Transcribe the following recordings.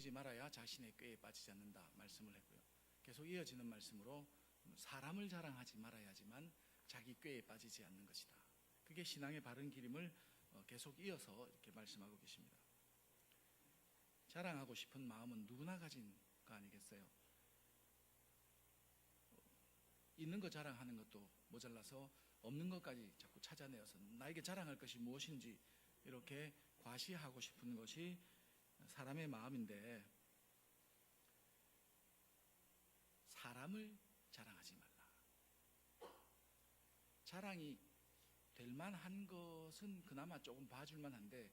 숨기지 말아야 자신의 꾀에 빠지지 않는다 말씀을 했고요. 계속 이어지는 말씀으로 사람을 자랑하지 말아야지만 자기 꾀에 빠지지 않는 것이다. 그게 신앙의 바른 길임을 계속 이어서 이렇게 말씀하고 계십니다. 자랑하고 싶은 마음은 누구나 가진 거 아니겠어요? 있는 거 자랑하는 것도 모자라서 없는 것까지 자꾸 찾아내어서 나에게 자랑할 것이 무엇인지 이렇게 과시하고 싶은 것이 사람의 마음인데, 사람을 자랑하지 말라. 자랑이 될 만한 것은 그나마 조금 봐줄만 한데,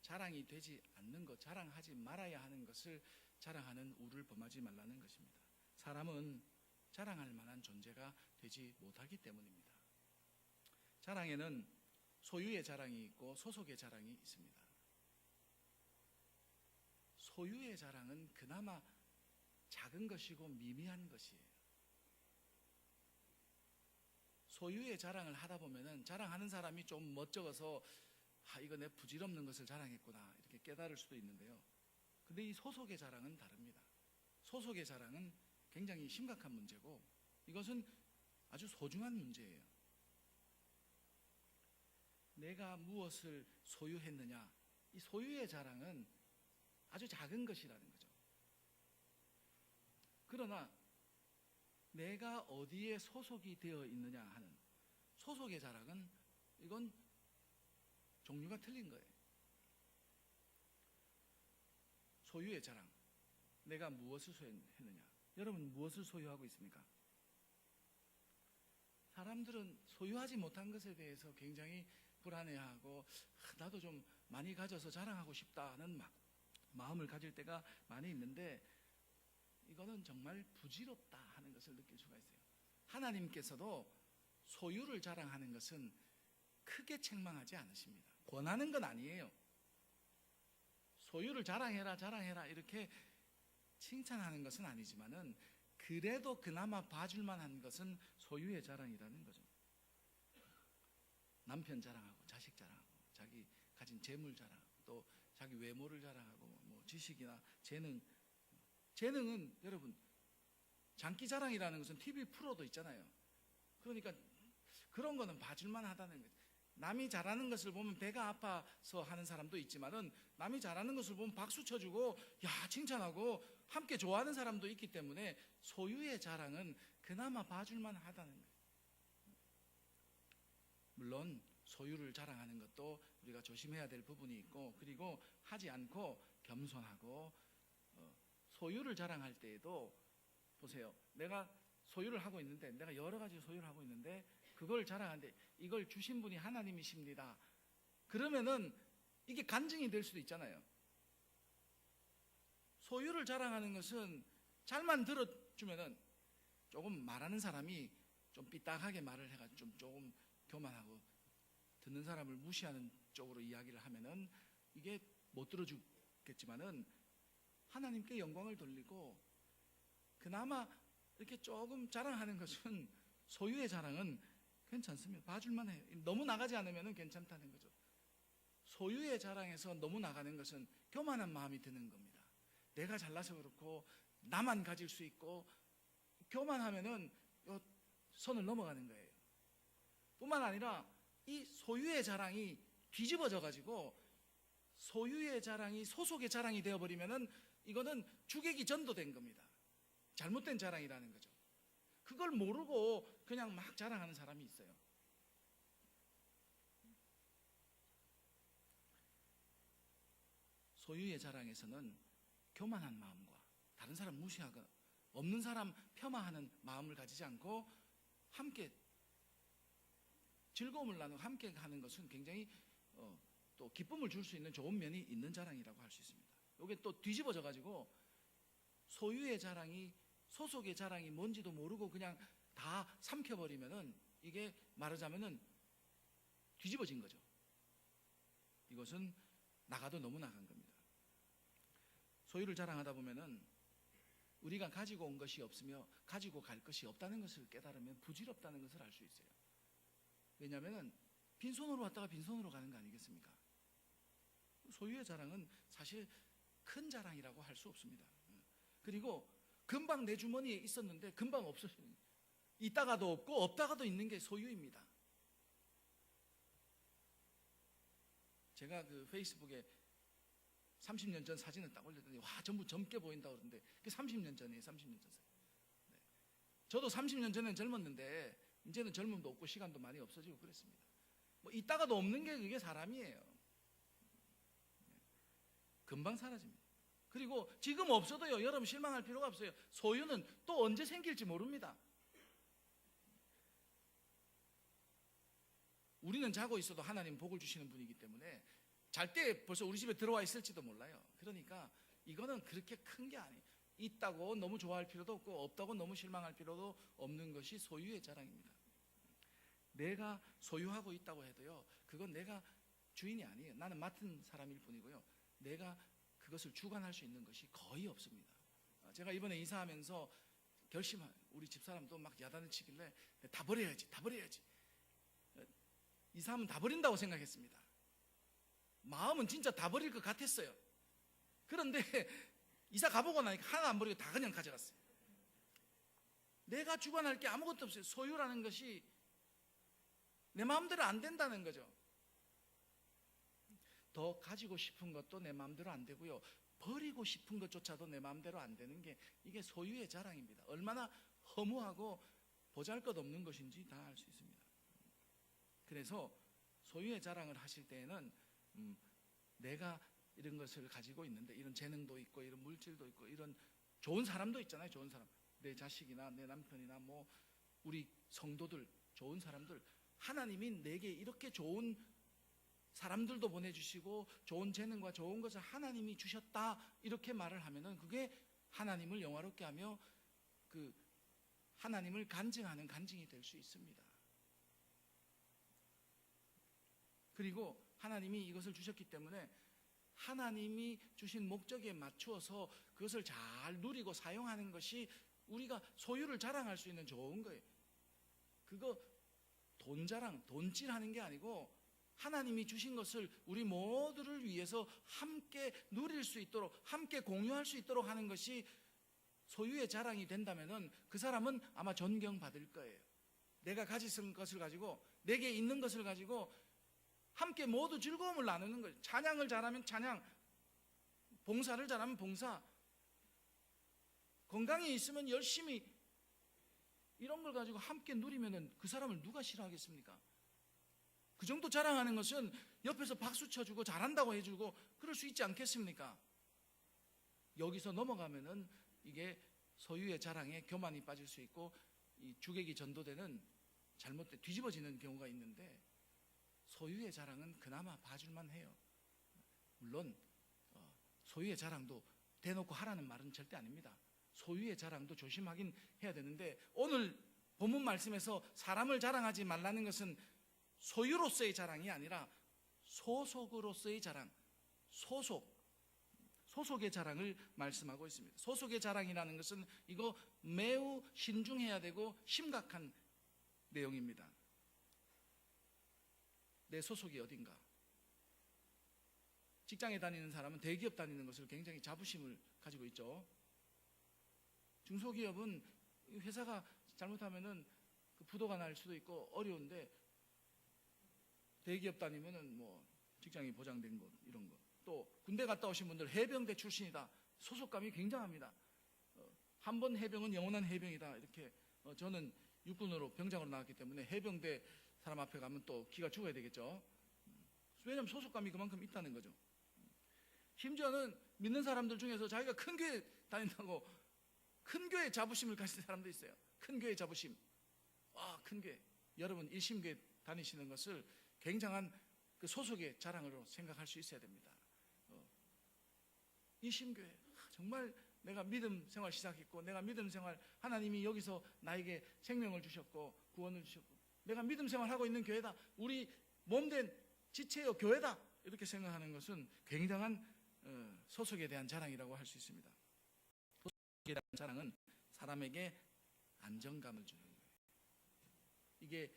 자랑이 되지 않는 것, 자랑하지 말아야 하는 것을 자랑하는 우를 범하지 말라는 것입니다. 사람은 자랑할 만한 존재가 되지 못하기 때문입니다. 자랑에는 소유의 자랑이 있고 소속의 자랑이 있습니다. 소유의 자랑은 그나마 작은 것이고 미미한 것이에요. 소유의 자랑을 하다 보면은 자랑하는 사람이 좀 멋쩍어서 이거 내 부질없는 것을 자랑했구나 이렇게 깨달을 수도 있는데요. 근데 이 소속의 자랑은 다릅니다. 소속의 자랑은 굉장히 심각한 문제고 이것은 아주 소중한 문제예요. 내가 무엇을 소유했느냐, 이 소유의 자랑은 아주 작은 것이라는 거죠. 그러나 내가 어디에 소속이 되어 있느냐 하는 소속의 자랑은 이건 종류가 틀린 거예요. 소유의 자랑, 내가 무엇을 소유했느냐. 여러분 무엇을 소유하고 있습니까? 사람들은 소유하지 못한 것에 대해서 굉장히 불안해하고 나도 좀 많이 가져서 자랑하고 싶다는 마음을 가질 때가 많이 있는데, 이거는 정말 부질없다 하는 것을 느낄 수가 있어요. 하나님께서도 소유를 자랑하는 것은 크게 책망하지 않으십니다. 권하는 건 아니에요. 소유를 자랑해라 이렇게 칭찬하는 것은 아니지만은 그래도 그나마 봐줄 만한 것은 소유의 자랑이라는 거죠. 남편 자랑하고 자식 자랑하고 자기 가진 재물 자랑하고 또 자기 외모를 자랑하고 뭐 지식이나 재능은 여러분 장기 자랑이라는 것은 TV 프로도 있잖아요. 그러니까 그런 거는 봐줄만 하다는 거죠. 남이 잘하는 것을 보면 배가 아파서 하는 사람도 있지만은 남이 잘하는 것을 보면 박수 쳐주고 야 칭찬하고 함께 좋아하는 사람도 있기 때문에 소유의 자랑은 그나마 봐줄만 하다는 거예요. 물론 소유를 자랑하는 것도 우리가 조심해야 될 부분이 있고, 그리고 하지 않고 겸손하고 소유를 자랑할 때에도 보세요. 내가 소유를 하고 있는데, 내가 여러 가지 소유를 하고 있는데 그걸 자랑하는데 이걸 주신 분이 하나님이십니다. 그러면은 이게 간증이 될 수도 있잖아요. 소유를 자랑하는 것은 잘만 들어주면은 조금 말하는 사람이 좀 삐딱하게 말을 해가지고 조금 교만하고 듣는 사람을 무시하는 쪽으로 이야기를 하면은 이게 못 들어주겠지만은 하나님께 영광을 돌리고 그나마 이렇게 조금 자랑하는 것은 소유의 자랑은 괜찮습니다. 봐줄만 해요. 너무 나가지 않으면 괜찮다는 거죠. 소유의 자랑에서 너무 나가는 것은 교만한 마음이 드는 겁니다. 내가 잘나서 그렇고 나만 가질 수 있고 교만하면은 선을 넘어가는 거예요. 뿐만 아니라 이 소유의 자랑이 뒤집어져 가지고 소유의 자랑이 소속의 자랑이 되어버리면은 이거는 주객이 전도된 겁니다. 잘못된 자랑이라는 거죠. 그걸 모르고 그냥 막 자랑하는 사람이 있어요. 소유의 자랑에서는 교만한 마음과 다른 사람 무시하거나 없는 사람 폄하하는 마음을 가지지 않고 함께 즐거움을 나누고 함께 하는 것은 굉장히 또 기쁨을 줄 수 있는 좋은 면이 있는 자랑이라고 할 수 있습니다. 이게 또 뒤집어져 가지고 소유의 자랑이 소속의 자랑이 뭔지도 모르고 그냥 다 삼켜버리면은 이게 말하자면은 뒤집어진 거죠. 이것은 나가도 너무 나간 겁니다. 소유를 자랑하다 보면은 우리가 가지고 온 것이 없으며 가지고 갈 것이 없다는 것을 깨달으면 부질없다는 것을 알 수 있어요. 왜냐하면 빈손으로 왔다가 빈손으로 가는 거 아니겠습니까? 소유의 자랑은 사실 큰 자랑이라고 할 수 없습니다. 그리고 금방 내 주머니에 있었는데 금방 없어지는, 있다가도 없고 없다가도 있는 게 소유입니다. 제가 그 페이스북에 30년 전 사진을 딱 올렸더니 와, 전부 젊게 보인다고 그러는데 그게 30년 전이에요. 30년 전 사진. 네. 저도 30년 전엔 젊었는데 이제는 젊음도 없고 시간도 많이 없어지고 그랬습니다. 뭐 있다가도 없는 게 그게 사람이에요. 네. 금방 사라집니다. 그리고 지금 없어도요, 여러분 실망할 필요가 없어요. 소유는 또 언제 생길지 모릅니다. 우리는 자고 있어도 하나님 복을 주시는 분이기 때문에 잘 때 벌써 우리 집에 들어와 있을지도 몰라요. 그러니까 이거는 그렇게 큰 게 아니에요. 있다고 너무 좋아할 필요도 없고 없다고 너무 실망할 필요도 없는 것이 소유의 자랑입니다. 내가 소유하고 있다고 해도요, 그건 내가 주인이 아니에요. 나는 맡은 사람일 뿐이고요, 내가 그것을 주관할 수 있는 것이 거의 없습니다. 제가 이번에 이사하면서 결심한, 우리 집사람도 막 야단을 치길래 다 버려야지, 다 버려야지. 이사하면 다 버린다고 생각했습니다. 마음은 진짜 다 버릴 것 같았어요. 그런데 이사 가보고 나니까 하나 안 버리고 다 그냥 가져갔어요. 내가 주관할 게 아무것도 없어요. 소유라는 것이 내 마음대로 안 된다는 거죠. 더 가지고 싶은 것도 내 마음대로 안 되고요, 버리고 싶은 것조차도 내 마음대로 안 되는 게 이게 소유의 자랑입니다. 얼마나 허무하고 보잘것없는 것인지 다 알 수 있습니다. 그래서 소유의 자랑을 하실 때에는 내가 이런 것을 가지고 있는데, 이런 재능도 있고 이런 물질도 있고 이런 좋은 사람도 있잖아요. 좋은 사람, 내 자식이나 내 남편이나 뭐 우리 성도들, 좋은 사람들, 하나님이 내게 이렇게 좋은 사람들도 보내주시고 좋은 재능과 좋은 것을 하나님이 주셨다, 이렇게 말을 하면은 그게 하나님을 영화롭게 하며 그 하나님을 간증하는 간증이 될 수 있습니다. 그리고 하나님이 이것을 주셨기 때문에 하나님이 주신 목적에 맞추어서 그것을 잘 누리고 사용하는 것이 우리가 소유를 자랑할 수 있는 좋은 거예요. 그거 돈 자랑, 돈질하는 게 아니고 하나님이 주신 것을 우리 모두를 위해서 함께 누릴 수 있도록, 함께 공유할 수 있도록 하는 것이 소유의 자랑이 된다면은 그 사람은 아마 존경받을 거예요. 내가 가진 것을 가지고, 내게 있는 것을 가지고 함께 모두 즐거움을 나누는 거예요. 찬양을 잘하면 찬양, 봉사를 잘하면 봉사, 건강이 있으면 열심히 이런 걸 가지고 함께 누리면은 그 사람을 누가 싫어하겠습니까? 그 정도 자랑하는 것은 옆에서 박수 쳐주고 잘한다고 해주고 그럴 수 있지 않겠습니까? 여기서 넘어가면은 이게 소유의 자랑에 교만이 빠질 수 있고 이 주객이 전도되는, 잘못돼 뒤집어지는 경우가 있는데, 소유의 자랑은 그나마 봐줄만 해요. 물론 소유의 자랑도 대놓고 하라는 말은 절대 아닙니다. 소유의 자랑도 조심하긴 해야 되는데, 오늘 본문 말씀에서 사람을 자랑하지 말라는 것은 소유로서의 자랑이 아니라 소속으로서의 자랑, 소속의 자랑을 말씀하고 있습니다. 소속의 자랑이라는 것은 이거 매우 신중해야 되고 심각한 내용입니다. 내 소속이 어딘가. 직장에 다니는 사람은 대기업 다니는 것을 굉장히 자부심을 가지고 있죠. 중소기업은 회사가 잘못하면은 그 부도가 날 수도 있고 어려운데, 대기업 다니면은 뭐 직장이 보장된 것, 이런 거. 또 군대 갔다 오신 분들 해병대 출신이다, 소속감이 굉장합니다. 한 번 해병은 영원한 해병이다, 이렇게. 저는 육군으로 병장으로 나왔기 때문에 해병대 사람 앞에 가면 또 기가 죽어야 되겠죠. 왜냐하면 소속감이 그만큼 있다는 거죠. 심지어는 믿는 사람들 중에서 자기가 큰 교회 다닌다고 큰 교회 자부심을 가진 사람도 있어요. 큰 교회 자부심. 큰 교회. 여러분 일심교회 다니시는 것을 굉장한 그 소속의 자랑으로 생각할 수 있어야 됩니다. 일심교회, 정말 내가 믿음 생활 시작했고, 내가 믿음 생활, 하나님이 여기서 나에게 생명을 주셨고 구원을 주셨고, 내가 믿음 생활하고 있는 교회다, 우리 몸된 지체요 교회다, 이렇게 생각하는 것은 굉장한 소속에 대한 자랑이라고 할 수 있습니다. 소속에 대한 자랑은 사람에게 안정감을 주는 거예요. 이게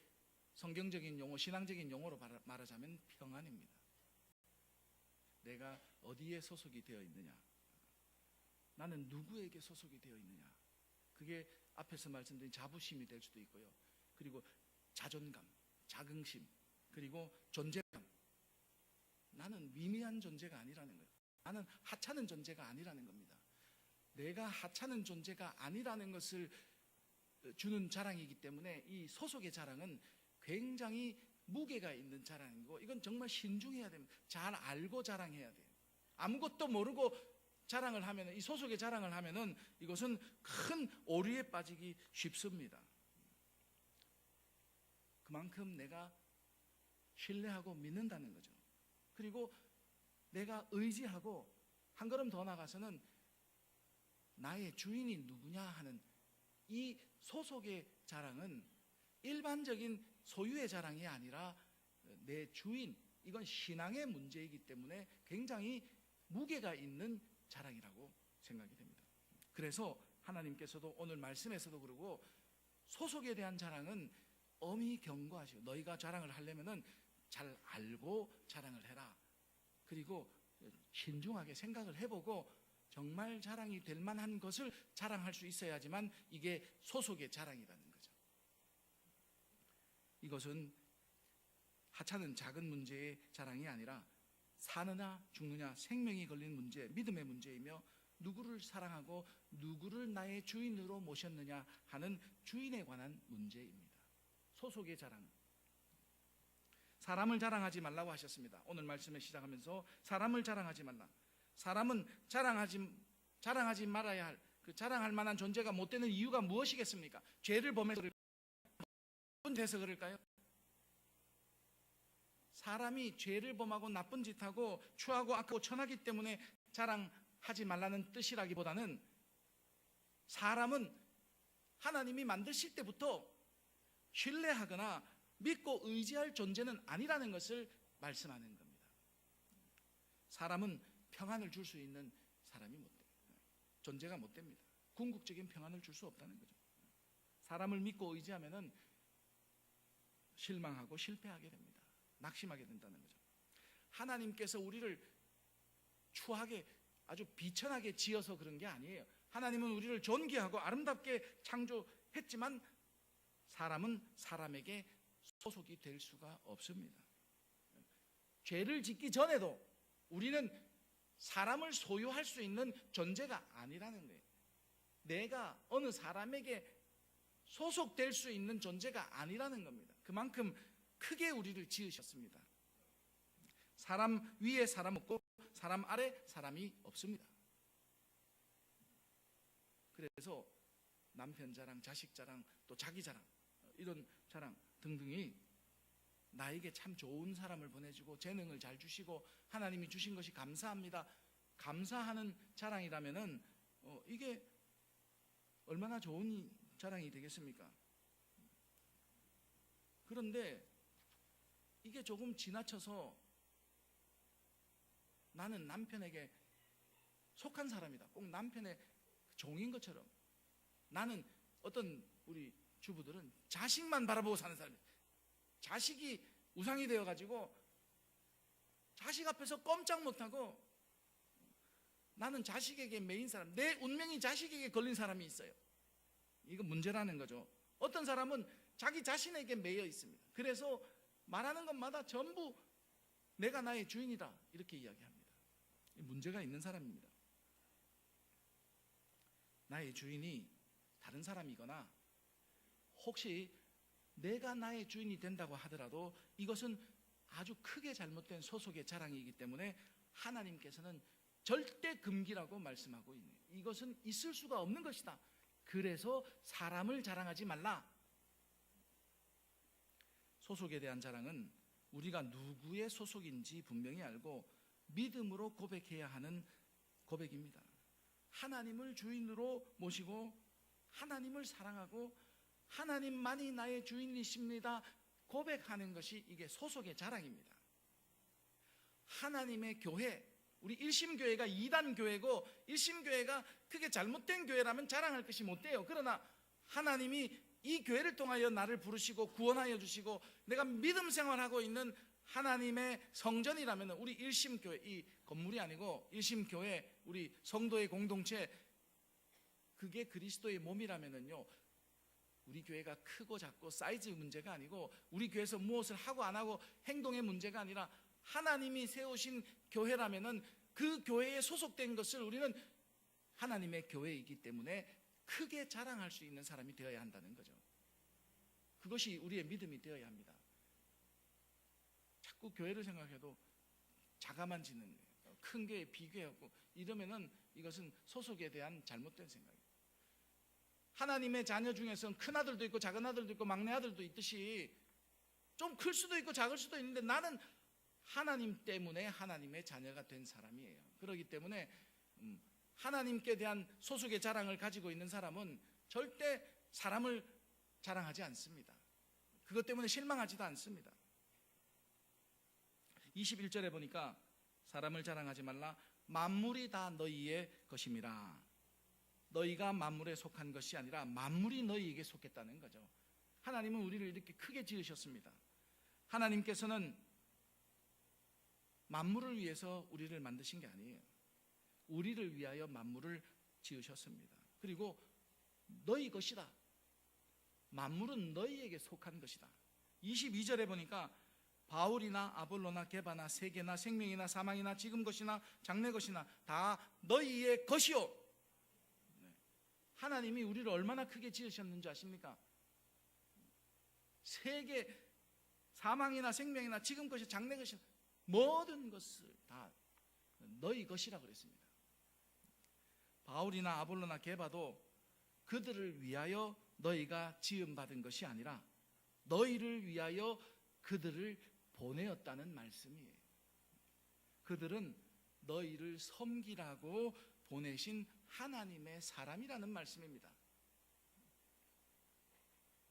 성경적인 용어, 신앙적인 용어로 말하자면 평안입니다. 내가 어디에 소속이 되어 있느냐, 나는 누구에게 소속이 되어 있느냐. 그게 앞에서 말씀드린 자부심이 될 수도 있고요. 그리고 자존감, 자긍심, 그리고 존재감. 나는 미미한 존재가 아니라는 거예요. 나는 하찮은 존재가 아니라는 겁니다. 내가 하찮은 존재가 아니라는 것을 주는 자랑이기 때문에 이 소속의 자랑은 굉장히 무게가 있는 자랑이고, 이건 정말 신중해야 됩니다. 잘 알고 자랑해야 돼요. 아무것도 모르고 자랑을 하면, 이 소속의 자랑을 하면은 이것은 큰 오류에 빠지기 쉽습니다. 그만큼 내가 신뢰하고 믿는다는 거죠. 그리고 내가 의지하고 한 걸음 더 나가서는 나의 주인이 누구냐 하는 이 소속의 자랑은 일반적인 소유의 자랑이 아니라 내 주인, 이건 신앙의 문제이기 때문에 굉장히 무게가 있는 자랑이라고 생각이 됩니다. 그래서 하나님께서도 오늘 말씀에서도 그러고 소속에 대한 자랑은 엄히 경고하시고, 너희가 자랑을 하려면은 잘 알고 자랑을 해라. 그리고 신중하게 생각을 해보고 정말 자랑이 될 만한 것을 자랑할 수 있어야지만 이게 소속의 자랑이라는 거죠. 이것은 하찮은 작은 문제의 자랑이 아니라 사느냐 죽느냐 생명이 걸린 문제, 믿음의 문제이며 누구를 사랑하고 누구를 나의 주인으로 모셨느냐 하는 주인에 관한 문제입니다. 소속의 자랑. 사람을 자랑하지 말라고 하셨습니다. 오늘 말씀을 시작하면서 사람을 자랑하지 말라. 사람은 자랑하지 말아야 할, 그 자랑할 만한 존재가 못 되는 이유가 무엇이겠습니까? 죄를 범해서 그럴까요? 사람이 죄를 범하고 나쁜 짓하고 추하고 악하고 천하기 때문에 자랑하지 말라는 뜻이라기보다는 사람은 하나님이 만드실 때부터 신뢰하거나 믿고 의지할 존재는 아니라는 것을 말씀하는 겁니다. 사람은 평안을 줄 수 있는 사람이 못 돼요. 존재가 못 됩니다. 궁극적인 평안을 줄 수 없다는 거죠. 사람을 믿고 의지하면은 실망하고 실패하게 됩니다. 낙심하게 된다는 거죠. 하나님께서 우리를 추하게 아주 비천하게 지어서 그런 게 아니에요. 하나님은 우리를 존귀하고 아름답게 창조했지만 사람은 사람에게 소속이 될 수가 없습니다. 죄를 짓기 전에도 우리는 사람을 소유할 수 있는 존재가 아니라는 거예요. 내가 어느 사람에게 소속될 수 있는 존재가 아니라는 겁니다. 그만큼 크게 우리를 지으셨습니다. 사람 위에 사람 없고 사람 아래 사람이 없습니다. 그래서 남편 자랑, 자식 자랑, 또 자기 자랑, 이런 자랑 등등이 나에게 참 좋은 사람을 보내주고 재능을 잘 주시고 하나님이 주신 것이 감사합니다, 감사하는 자랑이라면은 이게 얼마나 좋은 자랑이 되겠습니까? 그런데 이게 조금 지나쳐서 나는 남편에게 속한 사람이다, 꼭 남편의 종인 것처럼, 나는 어떤 우리 주부들은 자식만 바라보고 사는 사람이에요. 자식이 우상이 되어가지고 자식 앞에서 꼼짝 못하고 나는 자식에게 매인 사람, 내 운명이 자식에게 걸린 사람이 있어요. 이거 문제라는 거죠. 어떤 사람은 자기 자신에게 매여 있습니다. 그래서 말하는 것마다 전부 내가 나의 주인이다 이렇게 이야기합니다. 문제가 있는 사람입니다. 나의 주인이 다른 사람이거나 혹시 내가 나의 주인이 된다고 하더라도 이것은 아주 크게 잘못된 소속의 자랑이기 때문에 하나님께서는 절대 금기라고 말씀하고 있는, 이것은 있을 수가 없는 것이다. 그래서 사람을 자랑하지 말라. 소속에 대한 자랑은 우리가 누구의 소속인지 분명히 알고 믿음으로 고백해야 하는 고백입니다. 하나님을 주인으로 모시고 하나님을 사랑하고 하나님만이 나의 주인이십니다 고백하는 것이 이게 소속의 자랑입니다. 하나님의 교회, 우리 일심교회가 2단 교회고 일심교회가 크게 잘못된 교회라면 자랑할 것이 못 돼요. 그러나 하나님이 이 교회를 통하여 나를 부르시고 구원하여 주시고 내가 믿음 생활하고 있는 하나님의 성전이라면 우리 일심교회, 이 건물이 아니고 일심교회, 우리 성도의 공동체, 그게 그리스도의 몸이라면은요, 우리 교회가 크고 작고 사이즈 문제가 아니고 우리 교회에서 무엇을 하고 안 하고 행동의 문제가 아니라 하나님이 세우신 교회라면은 그 교회에 소속된 것을 우리는 하나님의 교회이기 때문에 크게 자랑할 수 있는 사람이 되어야 한다는 거죠. 그것이 우리의 믿음이 되어야 합니다. 자꾸 교회를 생각해도 자가만 지는, 큰 교회에 비교하고 이러면은 이것은 소속에 대한 잘못된 생각이에요. 하나님의 자녀 중에서는 큰 아들도 있고 작은 아들도 있고 막내 아들도 있듯이 좀 클 수도 있고 작을 수도 있는데 나는 하나님 때문에 하나님의 자녀가 된 사람이에요. 그렇기 때문에 하나님께 대한 소속의 자랑을 가지고 있는 사람은 절대 사람을 자랑하지 않습니다. 그것 때문에 실망하지도 않습니다. 21절에 보니까 사람을 자랑하지 말라. 만물이 다 너희의 것임이라. 너희가 만물에 속한 것이 아니라 만물이 너희에게 속했다는 거죠. 하나님은 우리를 이렇게 크게 지으셨습니다. 하나님께서는 만물을 위해서 우리를 만드신 게 아니에요. 우리를 위하여 만물을 지으셨습니다. 그리고 너희 것이다. 만물은 너희에게 속한 것이다. 22절에 보니까 바울이나 아볼로나 게바나 세계나 생명이나 사망이나 지금 것이나 장래 것이나 다 너희의 것이요. 하나님이 우리를 얼마나 크게 지으셨는지 아십니까? 세계, 사망이나 생명이나 지금 것이 장래 것이나 모든 것을 다 너희 것이라고 그랬습니다. 바울이나 아볼로나 게바도 그들을 위하여 너희가 지음받은 것이 아니라 너희를 위하여 그들을 보내었다는 말씀이에요. 그들은 너희를 섬기라고 보내신 하나님의 사람이라는 말씀입니다.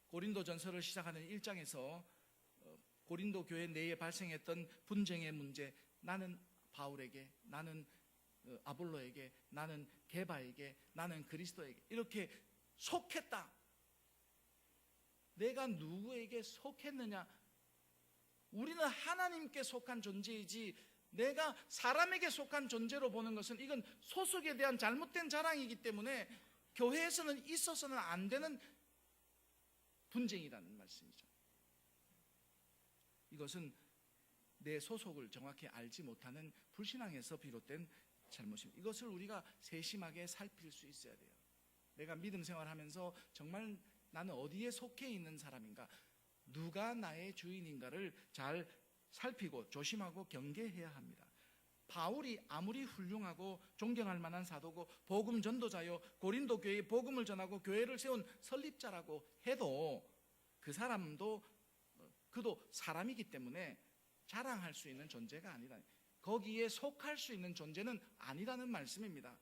고린도전서를 시작하는 1장에서 고린도 교회 내에 발생했던 분쟁의 문제, 나는 바울에게, 나는 아볼로에게, 나는 게바에게, 나는 그리스도에게 이렇게 속했다. 내가 누구에게 속했느냐? 우리는 하나님께 속한 존재이지 내가 사람에게 속한 존재로 보는 것은 이건 소속에 대한 잘못된 자랑이기 때문에 교회에서는 있어서는 안 되는 분쟁이라는 말씀이죠. 이것은 내 소속을 정확히 알지 못하는 불신앙에서 비롯된 잘못입니다. 이것을 우리가 세심하게 살필 수 있어야 돼요. 내가 믿음 생활하면서 정말 나는 어디에 속해 있는 사람인가, 누가 나의 주인인가를 잘 살피고 조심하고 경계해야 합니다. 바울이 아무리 훌륭하고 존경할 만한 사도고 복음 전도자요, 고린도 교회에 복음을 전하고 교회를 세운 설립자라고 해도 그 사람도 그도 사람이기 때문에 자랑할 수 있는 존재가 아니다. 거기에 속할 수 있는 존재는 아니라는 말씀입니다.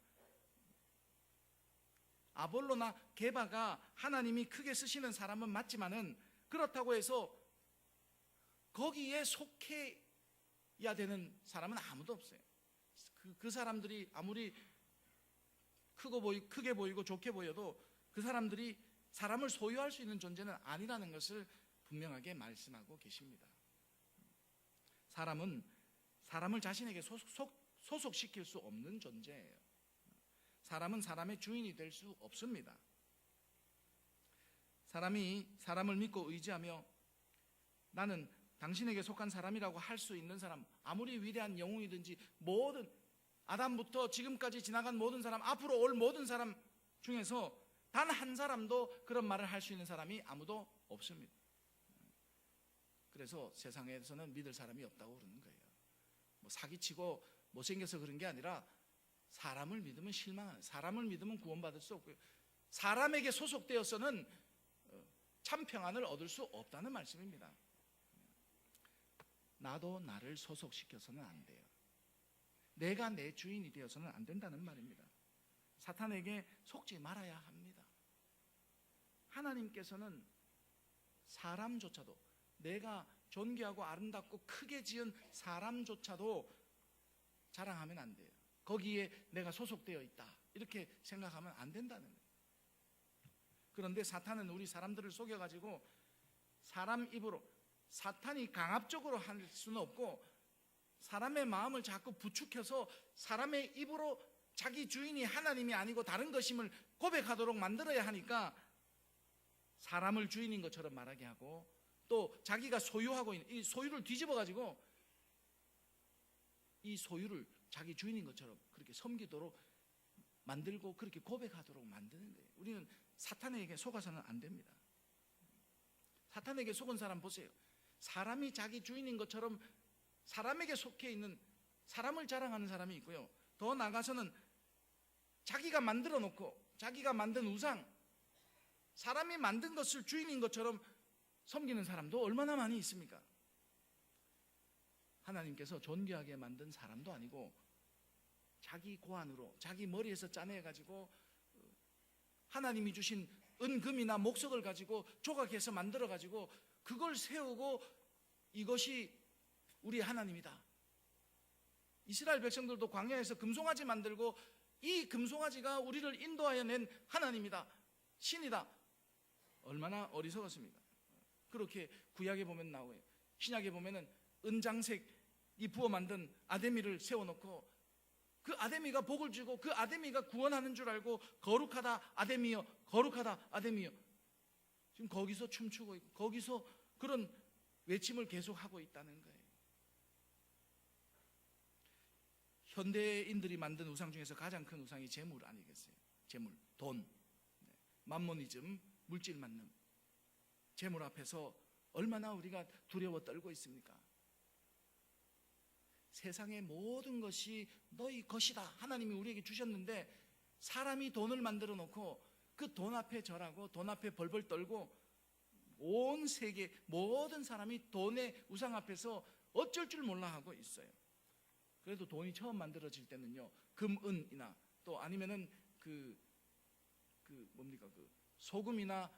아볼로나 게바가 하나님이 크게 쓰시는 사람은 맞지만은 그렇다고 해서 거기에 속해야 되는 사람은 아무도 없어요. 그 사람들이 아무리 크게 보이고 좋게 보여도 그 사람들이 사람을 소유할 수 있는 존재는 아니라는 것을 분명하게 말씀하고 계십니다. 사람은 사람을 자신에게 소속시킬 수 없는 존재예요. 사람은 사람의 주인이 될 수 없습니다. 사람이 사람을 믿고 의지하며 나는 당신에게 속한 사람이라고 할 수 있는 사람, 아무리 위대한 영웅이든지 모든 아담부터 지금까지 지나간 모든 사람, 앞으로 올 모든 사람 중에서 단 한 사람도 그런 말을 할 수 있는 사람이 아무도 없습니다. 그래서 세상에서는 믿을 사람이 없다고 그러는 거예요. 뭐 사기치고 못생겨서 그런 게 아니라 사람을 믿으면 실망하는, 사람을 믿으면 구원받을 수 없고요, 사람에게 소속되어서는 참 평안을 얻을 수 없다는 말씀입니다. 나도 나를 소속시켜서는 안 돼요. 내가 내 주인이 되어서는 안 된다는 말입니다. 사탄에게 속지 말아야 합니다. 하나님께서는 사람조차도, 내가 존귀하고 아름답고 크게 지은 사람조차도 자랑하면 안 돼요. 거기에 내가 소속되어 있다 이렇게 생각하면 안 된다는 거예요. 그런데 사탄은 우리 사람들을 속여가지고 사람 입으로, 사탄이 강압적으로 할 수는 없고 사람의 마음을 자꾸 부추겨서 사람의 입으로 자기 주인이 하나님이 아니고 다른 것임을 고백하도록 만들어야 하니까 사람을 주인인 것처럼 말하게 하고, 또 자기가 소유하고 있는 이 소유를 뒤집어 가지고 이 소유를 자기 주인인 것처럼 그렇게 섬기도록 만들고 그렇게 고백하도록 만드는 거예요. 우리는 사탄에게 속아서는 안 됩니다. 사탄에게 속은 사람 보세요. 사람이 자기 주인인 것처럼 사람에게 속해 있는, 사람을 자랑하는 사람이 있고요, 더 나아가서는 자기가 만들어 놓고 자기가 만든 우상, 사람이 만든 것을 주인인 것처럼 섬기는 사람도 얼마나 많이 있습니까? 하나님께서 존귀하게 만든 사람도 아니고 자기 고안으로 자기 머리에서 짜내가지고 하나님이 주신 은금이나 목석을 가지고 조각해서 만들어가지고 그걸 세우고 이것이 우리 하나님이다. 이스라엘 백성들도 광야에서 금송아지 만들고 이 금송아지가 우리를 인도하여 낸 하나님이다, 신이다. 얼마나 어리석었습니까? 그렇게 구약에 보면 나오고요, 신약에 보면은 은장색이 부어 만든 아데미를 세워놓고 그 아데미가 복을 주고 그 아데미가 구원하는 줄 알고 거룩하다 아데미여, 거룩하다 아데미여. 지금 거기서 춤추고 있고 거기서 그런 외침을 계속하고 있다는 거예요. 현대인들이 만든 우상 중에서 가장 큰 우상이 재물 아니겠어요? 재물, 돈, 맘모니즘, 물질 만능. 재물 앞에서 얼마나 우리가 두려워 떨고 있습니까? 세상의 모든 것이 너희 것이다, 하나님이 우리에게 주셨는데 사람이 돈을 만들어 놓고 그 돈 앞에 절하고 돈 앞에 벌벌 떨고 온 세계 모든 사람이 돈의 우상 앞에서 어쩔 줄 몰라 하고 있어요. 그래도 돈이 처음 만들어질 때는요, 금, 은이나 또 아니면은 그 소금이나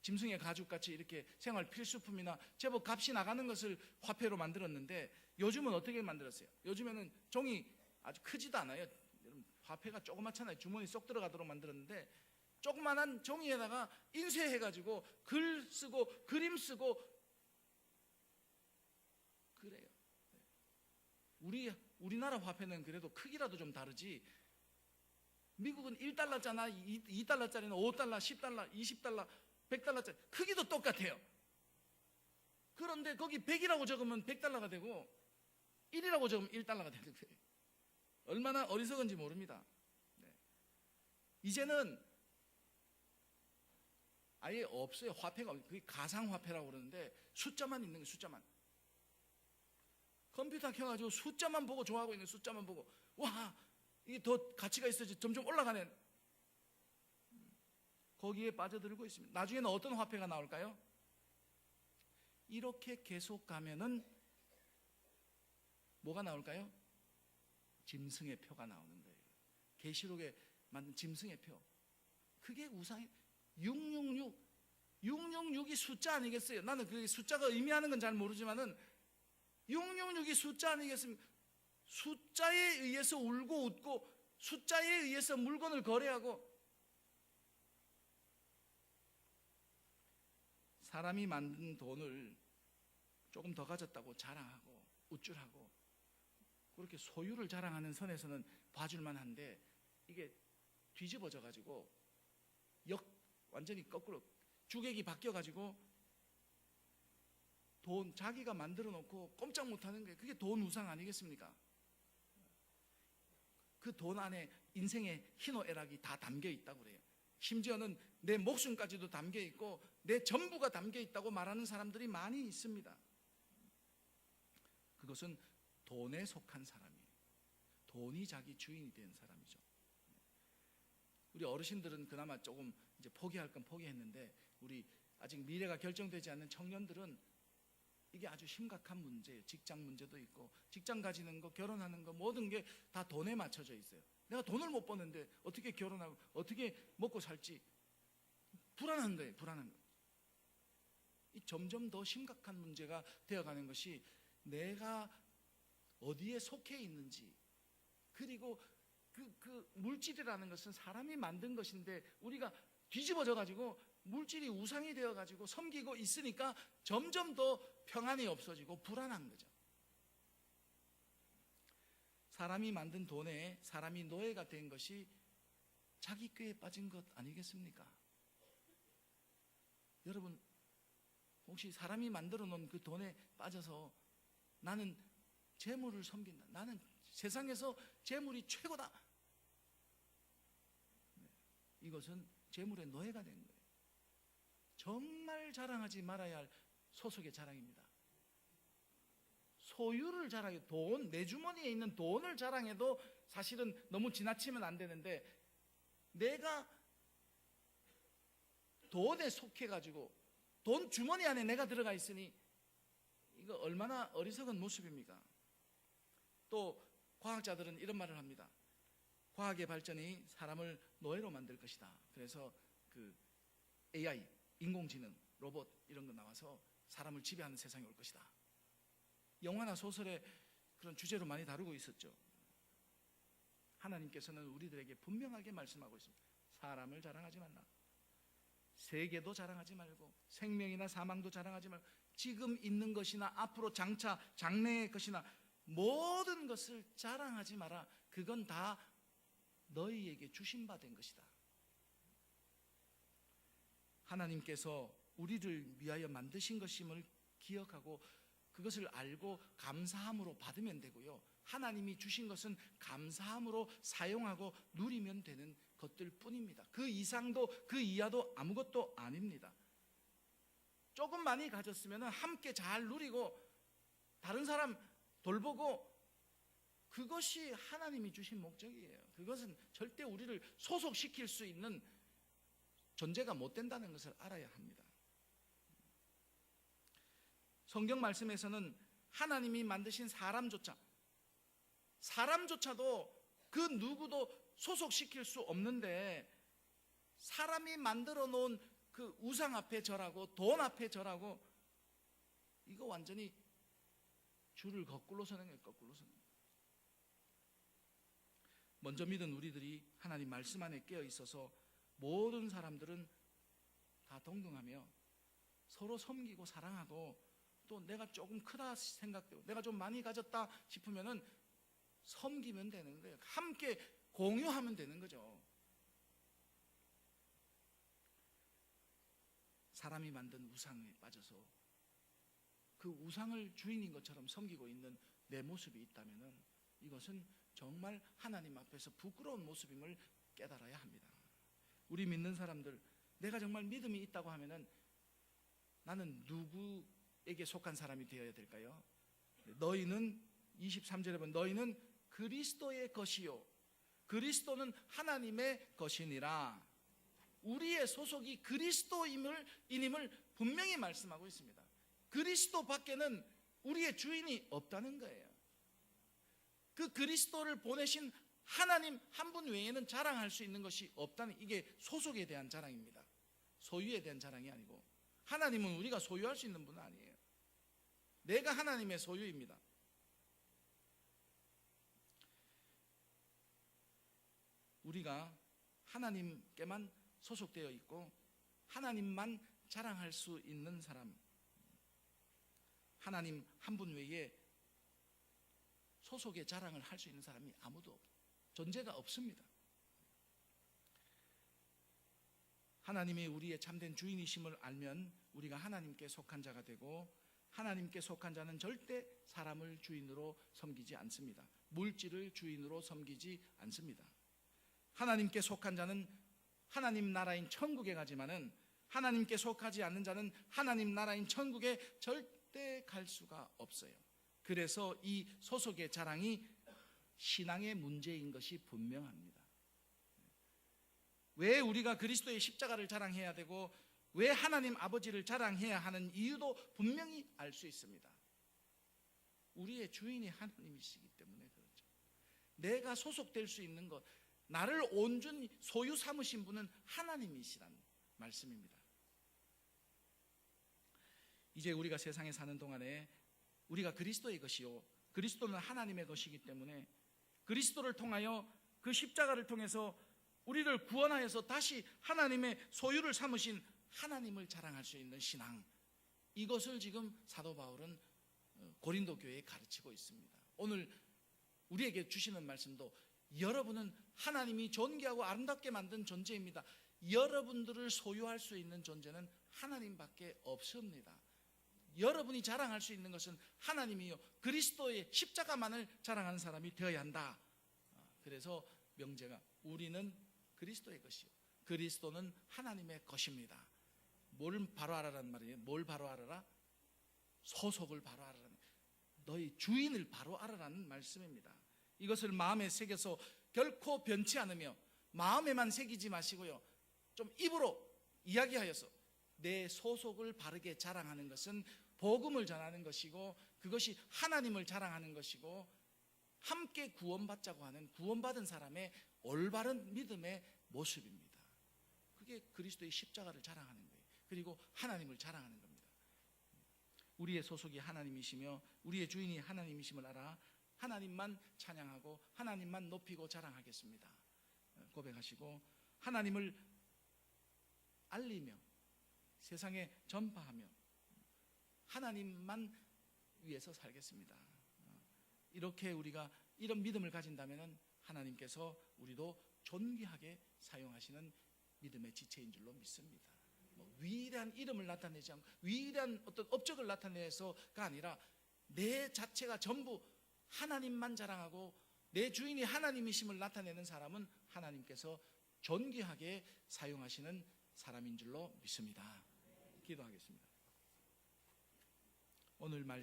짐승의 가죽같이 이렇게 생활 필수품이나 제법 값이 나가는 것을 화폐로 만들었는데 요즘은 어떻게 만들었어요? 요즘에는 종이 아주 크지도 않아요. 화폐가 조그맣잖아요. 주머니 쏙 들어가도록 만들었는데 조그만한 종이에다가 인쇄해가지고 글 쓰고 그림 쓰고 그래요. 우리나라 화폐는 그래도 크기라도 좀 다르지, 미국은 1달러짜리, 2달러짜리는 5달러, 10달러, 20달러, 100달러짜리 크기도 똑같아요. 그런데 거기 100이라고 적으면 100달러가 되고 1이라고 적으면 1달러가 되는 거예요. 얼마나 어리석은지 모릅니다. 이제는 아예 없어요. 화폐가. 그게 가상화폐라고 그러는데 숫자만 있는 거예요. 숫자만. 컴퓨터 켜가지고 숫자만 보고 좋아하고 있는, 숫자만 보고 와 이게 더 가치가 있어지 점점 올라가는, 거기에 빠져들고 있습니다. 나중에는 어떤 화폐가 나올까요? 이렇게 계속 가면은 뭐가 나올까요? 짐승의 표가 나오는 거예요. 계시록에 만든 짐승의 표. 그게 우상이 666이 숫자 아니겠어요? 나는 그 숫자가 의미하는 건 잘 모르지만은 666이 숫자 아니겠습니까? 숫자에 의해서 울고 웃고 숫자에 의해서 물건을 거래하고, 사람이 만든 돈을 조금 더 가졌다고 자랑하고 우쭐하고 그렇게 소유를 자랑하는 선에서는 봐줄만 한데 이게 뒤집어져 가지고 완전히 거꾸로 주객이 바뀌어 가지고 돈 자기가 만들어 놓고 꼼짝 못하는 게 그게 돈 우상 아니겠습니까? 그 돈 안에 인생의 희노애락이 다 담겨 있다고 그래요. 심지어는 내 목숨까지도 담겨 있고 내 전부가 담겨 있다고 말하는 사람들이 많이 있습니다. 그것은 돈에 속한 사람이에요. 돈이 자기 주인이 된 사람이죠. 우리 어르신들은 그나마 조금 이제 포기할 건 포기했는데 우리 아직 미래가 결정되지 않는 청년들은 이게 아주 심각한 문제예요. 직장 문제도 있고 직장 가지는 거, 결혼하는 거 모든 게 다 돈에 맞춰져 있어요. 내가 돈을 못 버는데 어떻게 결혼하고 어떻게 먹고 살지 불안한 거예요. 불안한 거. 이 점점 더 심각한 문제가 되어가는 것이 내가 어디에 속해 있는지, 그리고 그 물질이라는 것은 사람이 만든 것인데 우리가 뒤집어져 가지고 물질이 우상이 되어 가지고 섬기고 있으니까 점점 더 평안이 없어지고 불안한 거죠. 사람이 만든 돈에 사람이 노예가 된 것이 자기 꾀에 빠진 것 아니겠습니까? 여러분, 혹시 사람이 만들어 놓은 그 돈에 빠져서 나는 재물을 섬긴다, 나는 세상에서 재물이 최고다, 이것은 재물의 노예가 된 거예요. 정말 자랑하지 말아야 할 소속의 자랑입니다. 소유를 자랑해, 돈, 내 주머니에 있는 돈을 자랑해도 사실은 너무 지나치면 안 되는데, 내가 돈에 속해가지고 돈 주머니 안에 내가 들어가 있으니 이거 얼마나 어리석은 모습입니까? 또 과학자들은 이런 말을 합니다. 과학의 발전이 사람을 노예로 만들 것이다. 그래서 그 AI, 인공지능, 로봇 이런 거 나와서 사람을 지배하는 세상이 올 것이다. 영화나 소설에 그런 주제로 많이 다루고 있었죠. 하나님께서는 우리들에게 분명하게 말씀하고 있습니다. 사람을 자랑하지 말라. 세계도 자랑하지 말고 생명이나 사망도 자랑하지 말고 지금 있는 것이나 앞으로 장차 장래의 것이나 모든 것을 자랑하지 마라. 그건 다 너희에게 주신 바 된 것이다. 하나님께서 우리를 위하여 만드신 것임을 기억하고 그것을 알고 감사함으로 받으면 되고요, 하나님이 주신 것은 감사함으로 사용하고 누리면 되는 것들 뿐입니다. 그 이상도 그 이하도 아무것도 아닙니다. 조금 많이 가졌으면 함께 잘 누리고 다른 사람 돌보고, 그것이 하나님이 주신 목적이에요. 그것은 절대 우리를 소속시킬 수 있는 존재가 못 된다는 것을 알아야 합니다. 성경 말씀에서는 하나님이 만드신 사람조차도 그 누구도 소속시킬 수 없는데, 사람이 만들어 놓은 그 우상 앞에 절하고 돈 앞에 절하고, 이거 완전히 줄을 거꾸로 서는 거예요. 거꾸로 서는 거예요. 먼저 믿은 우리들이 하나님 말씀 안에 깨어 있어서 모든 사람들은 다 동경하며 서로 섬기고 사랑하고, 또 내가 조금 크다 생각되고 내가 좀 많이 가졌다 싶으면은 섬기면 되는 거예요. 함께 공유하면 되는 거죠. 사람이 만든 우상에 빠져서 그 우상을 주인인 것처럼 섬기고 있는 내 모습이 있다면은 이것은 정말 하나님 앞에서 부끄러운 모습임을 깨달아야 합니다. 우리 믿는 사람들, 내가 정말 믿음이 있다고 하면은 나는 누구에게 속한 사람이 되어야 될까요? 너희는 23절에 보면 너희는 그리스도의 것이요 그리스도는 하나님의 것이니라. 우리의 소속이 그리스도임을 분명히 말씀하고 있습니다. 그리스도 밖에는 우리의 주인이 없다는 거예요. 그 그리스도를 보내신 하나님 한 분 외에는 자랑할 수 있는 것이 없다는, 이게 소속에 대한 자랑입니다. 소유에 대한 자랑이 아니고, 하나님은 우리가 소유할 수 있는 분은 아니에요. 내가 하나님의 소유입니다. 우리가 하나님께만 소속되어 있고 하나님만 자랑할 수 있는 사람, 하나님 한 분 외에 소속의 자랑을 할 수 있는 사람이 아무도 존재가 없습니다. 하나님이 우리의 참된 주인이심을 알면 우리가 하나님께 속한 자가 되고, 하나님께 속한 자는 절대 사람을 주인으로 섬기지 않습니다. 물질을 주인으로 섬기지 않습니다. 하나님께 속한 자는 하나님 나라인 천국에 가지만은 하나님께 속하지 않는 자는 하나님 나라인 천국에 절대 갈 수가 없어요. 그래서 이 소속의 자랑이 신앙의 문제인 것이 분명합니다. 왜 우리가 그리스도의 십자가를 자랑해야 되고 왜 하나님 아버지를 자랑해야 하는 이유도 분명히 알 수 있습니다. 우리의 주인이 하나님이시기 때문에 그렇죠. 내가 소속될 수 있는 것, 나를 온전히 소유 삼으신 분은 하나님이시란 말씀입니다. 이제 우리가 세상에 사는 동안에 우리가 그리스도의 것이요 그리스도는 하나님의 것이기 때문에 그리스도를 통하여 그 십자가를 통해서 우리를 구원하여서 다시 하나님의 소유를 삼으신 하나님을 자랑할 수 있는 신앙, 이것을 지금 사도 바울은 고린도 교회에 가르치고 있습니다. 오늘 우리에게 주시는 말씀도 여러분은 하나님이 존귀하고 아름답게 만든 존재입니다. 여러분들을 소유할 수 있는 존재는 하나님밖에 없습니다. 여러분이 자랑할 수 있는 것은 하나님이요, 그리스도의 십자가만을 자랑하는 사람이 되어야 한다. 그래서 명제가 우리는 그리스도의 것이요, 그리스도는 하나님의 것입니다. 뭘 바로 알아라는 말이에요. 뭘 바로 알아라? 소속을 바로 알아라는, 너희 주인을 바로 알아라는 말씀입니다. 이것을 마음에 새겨서 결코 변치 않으며 마음에만 새기지 마시고요, 좀 입으로 이야기하여서 내 소속을 바르게 자랑하는 것은 복음을 전하는 것이고, 그것이 하나님을 자랑하는 것이고, 함께 구원받자고 하는 구원받은 사람의 올바른 믿음의 모습입니다. 그게 그리스도의 십자가를 자랑하는 거예요. 그리고 하나님을 자랑하는 겁니다. 우리의 소속이 하나님이시며 우리의 주인이 하나님이심을 알아 하나님만 찬양하고 하나님만 높이고 자랑하겠습니다. 고백하시고 하나님을 알리며 세상에 전파하며 하나님만 위해서 살겠습니다. 이렇게 우리가 이런 믿음을 가진다면 하나님께서 우리도 존귀하게 사용하시는 믿음의 지체인 줄로 믿습니다. 위대한 이름을 나타내지 않고 위대한 어떤 업적을 나타내서가 아니라 내 자체가 전부 하나님만 자랑하고 내 주인이 하나님이심을 나타내는 사람은 하나님께서 존귀하게 사용하시는 사람인 줄로 믿습니다. 기도하겠습니다. 오늘 말